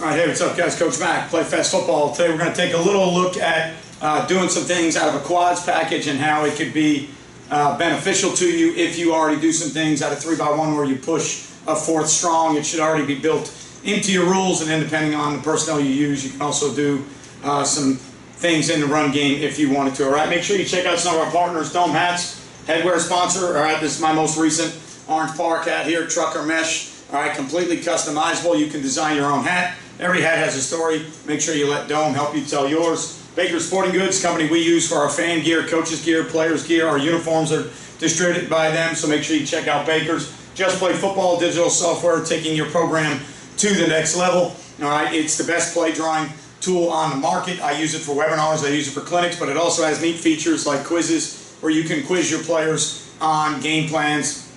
All right, hey, what's up, guys? Coach Mac, Play Fast Football. Today we're going to take a little look at doing some things out of a quads package and how it could be beneficial to you if you already do some things out of 3x1 where you push a fourth strong. It should already be built into your rules, and then depending on the personnel you use, you can also do some things in the run game if you wanted to. All right, make sure you check out some of our partners. Dome Hats, headwear sponsor. All right, this is my most recent orange park hat here, trucker mesh. All right, completely customizable. You can design your own hat. Every hat has a story. Make sure you let Dome help you tell yours. Baker Sporting Goods, company we use for our fan gear, coaches gear, players gear. Our uniforms are distributed by them, so make sure you check out Baker's. Just Play Football, digital software, taking your program to the next level. All right, it's the best play drawing tool on the market. I use it for webinars, I use it for clinics, but it also has neat features like quizzes where you can quiz your players on game plans,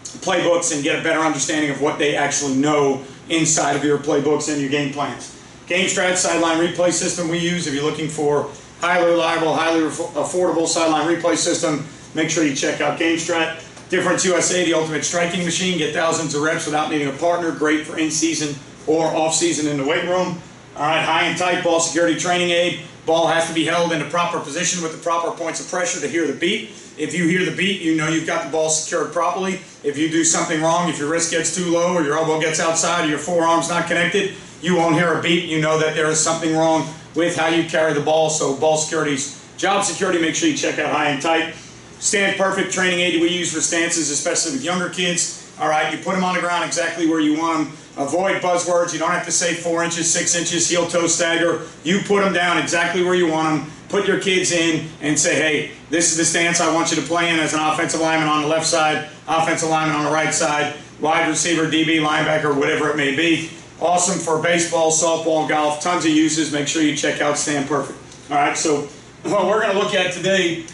playbooks, and get a better understanding of what they actually know inside of your playbooks and your game plans. Game Strat sideline replay system we use. If you're looking for highly reliable, highly affordable sideline replay system, make sure you check out Game Strat. DifferenceUSA, the ultimate striking machine. Get thousands of reps without needing a partner. Great for in-season or off-season in the weight room. All right, HighandTight ball security training aid. Ball has to be held in the proper position with the proper points of pressure to hear the beat. If you hear the beat, you know you've got the ball secured properly. If you do something wrong, if your wrist gets too low or your elbow gets outside or your forearm's not connected, you won't hear a beat. You know that there is something wrong with how you carry the ball. So ball security's job security. Make sure you check out HighandTight. StandPerfect training aid we use for stances, especially with younger kids. All right, you put them on the ground exactly where you want them. Avoid buzzwords. You don't have to say 4 inches, 6 inches, heel-toe stagger. You put them down exactly where you want them. Put your kids in and say, hey, this is the stance I want you to play in as an offensive lineman on the left side, offensive lineman on the right side, wide receiver, DB, linebacker, whatever it may be. Awesome for baseball, softball, golf, tons of uses. Make sure you check out StandPerfect. All right, so what we're going to look at today,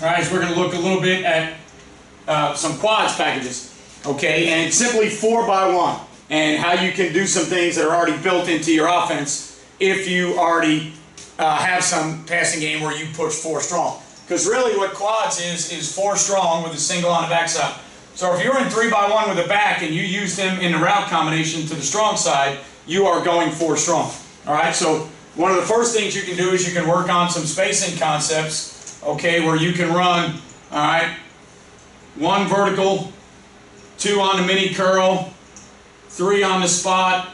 all right, is we're going to look a little bit at some quads packages, okay, and simply 4x1 and how you can do some things that are already built into your offense if you already have some passing game where you push 4 strong. Because really what quads is 4 strong with a single on the backside. So if you're in 3x1 with a back and you use them in the route combination to the strong side, you are going 4 strong. All right, so one of the first things you can do is you can work on some spacing concepts, okay, where you can run, all right, 1 vertical, 2 on the mini curl, 3 on the spot,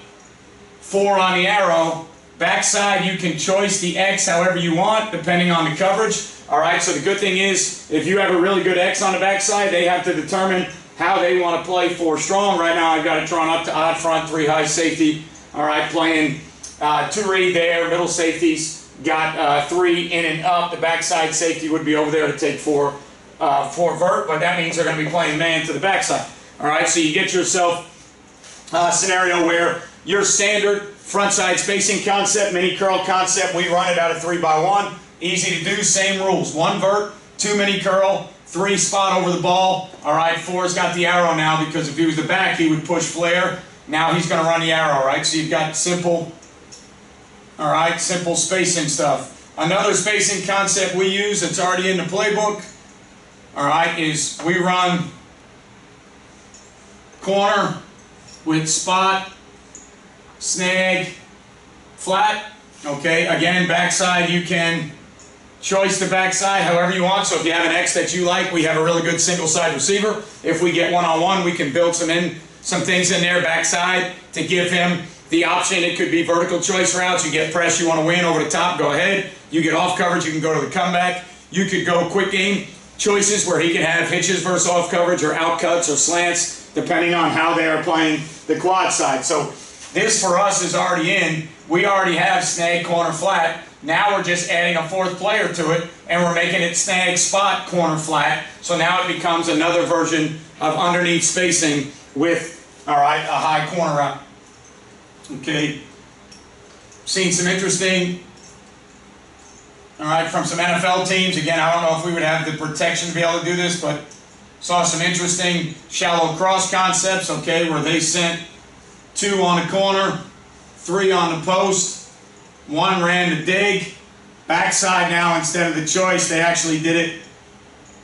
4 on the arrow. Backside, you can choice the X however you want, depending on the coverage. All right, so the good thing is, if you have a really good X on the backside, they have to determine how they want to play 4 strong. Right now, I've got it drawn up to odd front, 3 high safety. All right, playing 2 read there, middle safeties got 3 in and up. The backside safety would be over there to take 4 vert, but that means they're going to be playing man to the backside. All right, so you get yourself a scenario where your standard front side spacing concept, mini curl concept, we run it out of 3x1. Easy to do, same rules. 1 vert, 2 mini curl, 3 spot over the ball. All right, 4's got the arrow now because if he was the back, he would push flare. Now he's going to run the arrow, right? So you've got simple, all right, simple spacing stuff. Another spacing concept we use that's already in the playbook, all right, is we run corner with spot, snag, flat. Okay, again, backside, you can choice the backside however you want. So if you have an X that you like, we have a really good single side receiver. If we get one-on-one, we can build some things in there backside to give him the option. It could be vertical choice routes. You get press, you want to win over the top, go ahead. You get off coverage, you can go to the comeback. You could go quick game choices where he can have hitches versus off coverage or out cuts or slants, depending on how they are playing the quad side. So this for us is already in. We already have snag, corner, flat. Now we're just adding a 4th player to it, and we're making it snag, spot, corner, flat. So now it becomes another version of underneath spacing with, all right, a high corner route. Okay. Seen some interesting, all right, from some NFL teams. Again, I don't know if we would have the protection to be able to do this, but saw some interesting shallow cross concepts, okay, where they sent 2 on the corner, 3 on the post, 1 ran the dig. Backside now, instead of the choice, they actually did it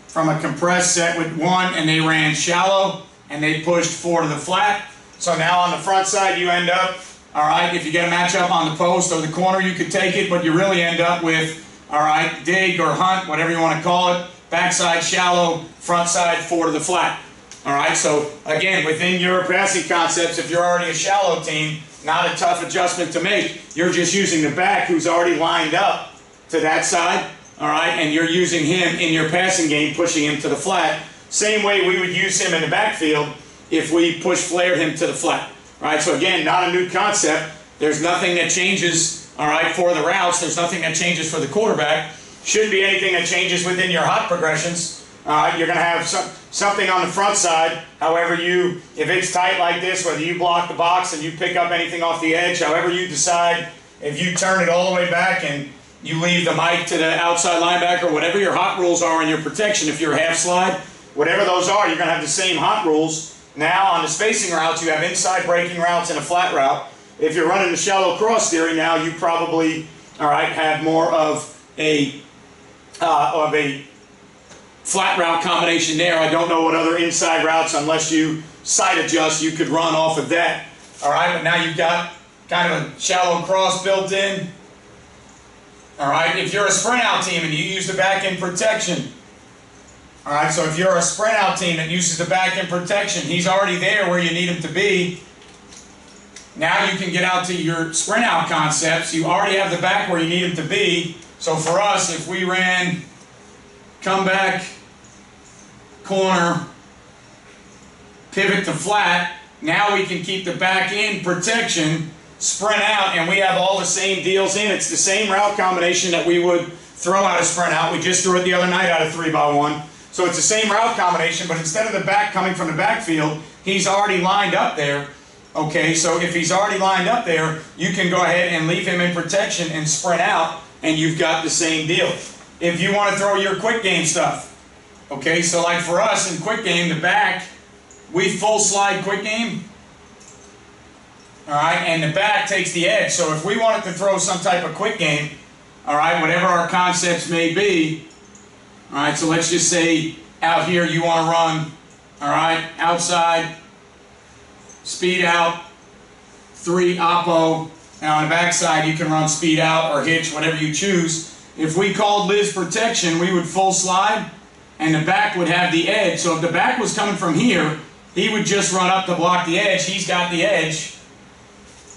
from a compressed set with 1, and they ran shallow, and they pushed 4 to the flat. So now on the front side, you end up All right, if you get a matchup on the post or the corner, you could take it, but you really end up with, all right, dig or hunt, whatever you want to call it, backside shallow, front side 4 to the flat. All right, so again, within your passing concepts, if you're already a shallow team, not a tough adjustment to make. You're just using the back who's already lined up to that side, all right, and you're using him in your passing game, pushing him to the flat. Same way we would use him in the backfield if we flared him to the flat. All right, so again, not a new concept. There's nothing that changes, all right, for the routes. There's nothing that changes for the quarterback. Shouldn't be anything that changes within your hot progressions. You're going to have something on the front side. However if it's tight like this, whether you block the box and you pick up anything off the edge, however you decide, if you turn it all the way back and you leave the mic to the outside linebacker, whatever your hot rules are in your protection, if you're half slide, whatever those are, you're going to have the same hot rules. Now on the spacing routes, you have inside breaking routes and a flat route. If you're running the shallow cross theory now, you probably, all right, have more of a flat route combination there. I don't know what other inside routes, unless you side adjust, you could run off of that. All right, but now you've got kind of a shallow cross built in. All right, if you're a sprint out team and you use the back end protection, all right, so if you're a sprint out team that uses the back end protection, he's already there where you need him to be. Now you can get out to your sprint out concepts. You already have the back where you need him to be. So for us, if we ran comeback, corner, pivot to flat, now we can keep the back end protection, sprint out, and we have all the same deals in. It's the same route combination that we would throw out of sprint out. We just threw it the other night out of 3x1. So it's the same route combination, but instead of the back coming from the backfield, he's already lined up there. Okay, so if he's already lined up there, you can go ahead and leave him in protection and sprint out, and you've got the same deal. If you want to throw your quick game stuff, okay, so like for us in quick game, the back, we full slide quick game, all right, and the back takes the edge. So if we wanted to throw some type of quick game, all right, whatever our concepts may be, all right, so let's just say out here you want to run, all right, outside, speed out, 3 oppo, and on the backside you can run speed out or hitch, whatever you choose. If we called Liz protection, we would full slide, and the back would have the edge. So if the back was coming from here, he would just run up to block the edge. He's got the edge.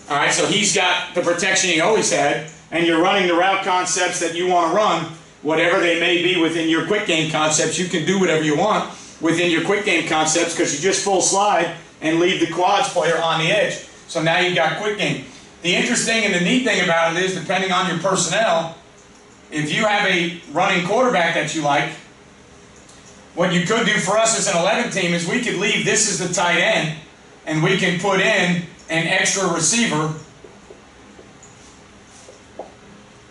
All right, so he's got the protection he always had, and you're running the route concepts that you want to run, whatever they may be within your quick game concepts. You can do whatever you want within your quick game concepts because you just full slide and leave the quads player on the edge. So now you've got quick game. The interesting and the neat thing about it is, depending on your personnel, if you have a running quarterback that you like, what you could do for us as an 11 team is we could leave this as the tight end, and we can put in an extra receiver.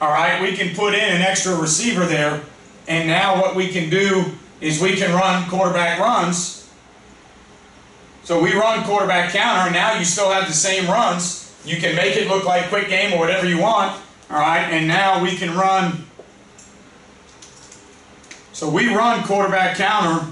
All right, we can put in an extra receiver there, and now what we can do is we can run quarterback runs. So we run quarterback counter, and now you still have the same runs. You can make it look like quick game or whatever you want. All right, and now we can run. So we run quarterback counter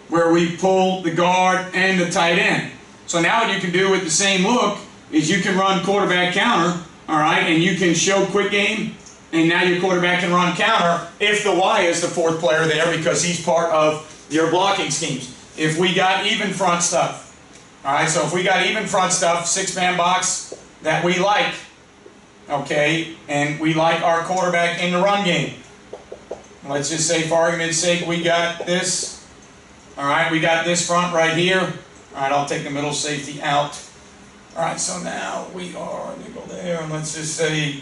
where we pull the guard and the tight end. So now what you can do with the same look is you can run quarterback counter, all right, and you can show quick game, and now your quarterback can run counter if the Y is the 4th player there because he's part of your blocking schemes. If we got even front stuff, all right, so if we got even front stuff, 6-man box that we like, okay, and we like our quarterback in the run game. Let's just say, for argument's sake, we got this, all right, we got this front right here. All right, I'll take the middle safety out. All right, so now we are, let me go there, and let's just say,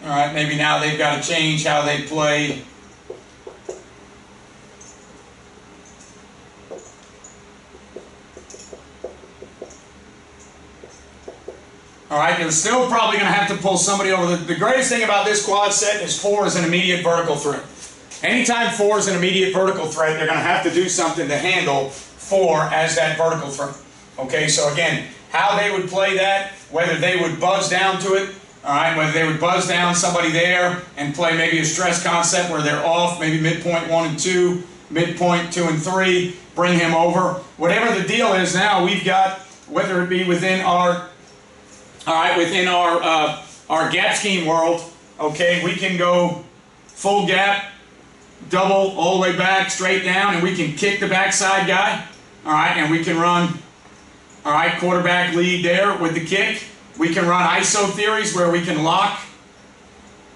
all right, maybe now they've got to change how they play. All right, they're still probably going to have to pull somebody over. The greatest thing about this quad set is 4 is an immediate vertical threat. Anytime 4 is an immediate vertical threat, they're going to have to do something to handle 4 as that vertical threat. Okay, so again, how they would play that, whether they would buzz down to it, all right, whether they would buzz down somebody there and play maybe a stress concept where they're off, maybe midpoint 1 and 2, midpoint 2 and 3, bring him over. Whatever the deal is now, we've got, whether it be within our, our gap scheme world, okay, we can go full gap, double, all the way back, straight down, and we can kick the backside guy, all right, and we can run, all right, quarterback lead there with the kick. We can run ISO theories where we can lock,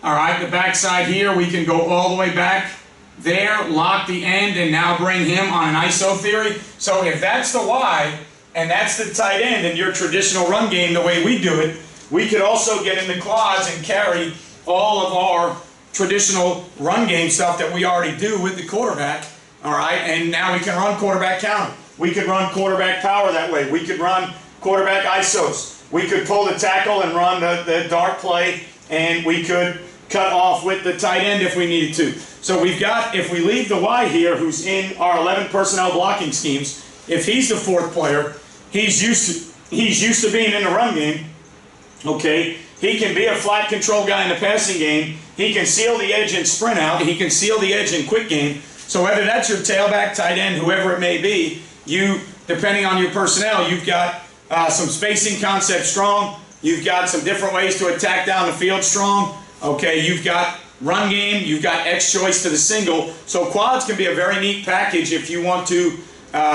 all right, the backside here. We can go all the way back there, lock the end, and now bring him on an ISO theory. So if that's the Y, and that's the tight end in your traditional run game the way we do it, we could also get in the quads and carry all of our traditional run game stuff that we already do with the quarterback, all right, and now we can run quarterback counter. We could run quarterback power that way. We could run quarterback ISOs. We could pull the tackle and run the dart play, and we could cut off with the tight end if we needed to. So we've got, if we leave the Y here, who's in our 11 personnel blocking schemes, if he's the fourth player, he's used to being in the run game, okay? He can be a flat control guy in the passing game. He can seal the edge and sprint out. He can seal the edge in quick game. So whether that's your tailback, tight end, whoever it may be, you, depending on your personnel, you've got some spacing concept strong. You've got some different ways to attack down the field strong. Okay, you've got run game. You've got X choice to the single. So quads can be a very neat package if you want to,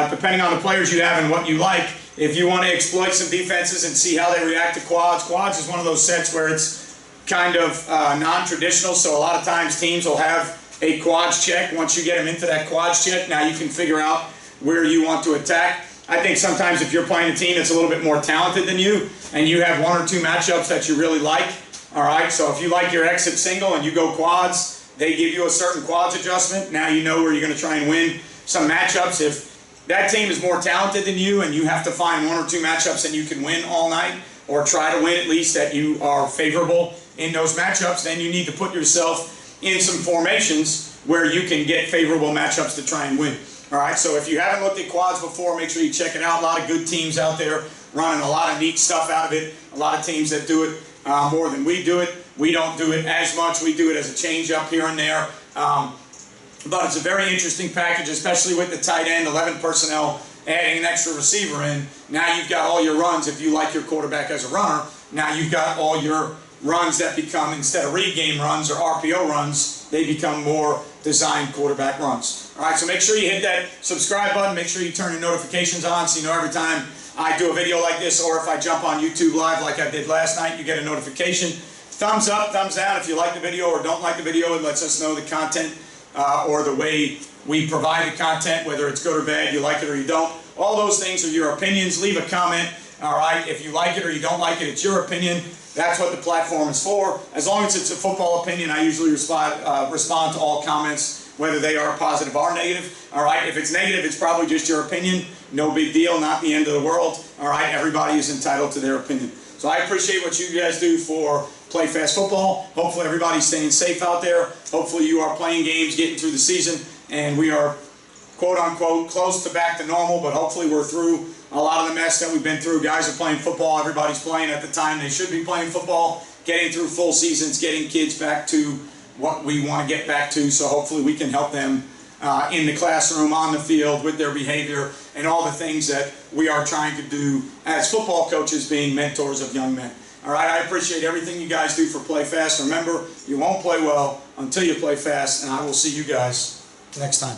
depending on the players you have and what you like. If you want to exploit some defenses and see how they react to quads, quads is one of those sets where it's kind of non-traditional. So a lot of times teams will have a quads check. Once you get them into that quads check, now you can figure out where you want to attack. I think sometimes if you're playing a team that's a little bit more talented than you, and you have one or two matchups that you really like, all right, so if you like your exit single and you go quads, they give you a certain quads adjustment. Now you know where you're going to try and win some matchups. If that team is more talented than you and you have to find one or two matchups and you can win all night, or try to win at least that you are favorable in those matchups, then you need to put yourself in some formations where you can get favorable matchups to try and win. All right, so if you haven't looked at quads before, make sure you check it out. A lot of good teams out there running a lot of neat stuff out of it. A lot of teams that do it more than we do it. We don't do it as much. We do it as a change up here and there. But it's a very interesting package, especially with the tight end, 11 personnel, adding an extra receiver in. Now you've got all your runs. If you like your quarterback as a runner, now you've got all your runs that become, instead of read game runs or RPO runs, they become more designed quarterback runs. All right, so make sure you hit that subscribe button. Make sure you turn your notifications on so you know every time I do a video like this, or if I jump on YouTube Live like I did last night, you get a notification. Thumbs up, thumbs down if you like the video or don't like the video. It lets us know the content or the way we provide the content, whether it's good or bad, you like it or you don't. All those things are your opinions. Leave a comment. All right, if you like it or you don't like it, it's your opinion. That's what the platform is for. As long as it's a football opinion, I usually respond to all comments, whether they are positive or negative. All right, if it's negative, it's probably just your opinion. No big deal, not the end of the world. All right, everybody is entitled to their opinion. So I appreciate what you guys do for Play Fast Football. Hopefully everybody's staying safe out there. Hopefully you are playing games, getting through the season, and we are, quote unquote, close to back to normal, but hopefully we're through a lot of the mess that we've been through. Guys are playing football. Everybody's playing at the time they should be playing football, getting through full seasons, getting kids back to what we want to get back to. So hopefully we can help them in the classroom, on the field, with their behavior, and all the things that we are trying to do as football coaches, being mentors of young men. All right, I appreciate everything you guys do for Play Fast. Remember, you won't play well until you play fast, and I will see you guys next time.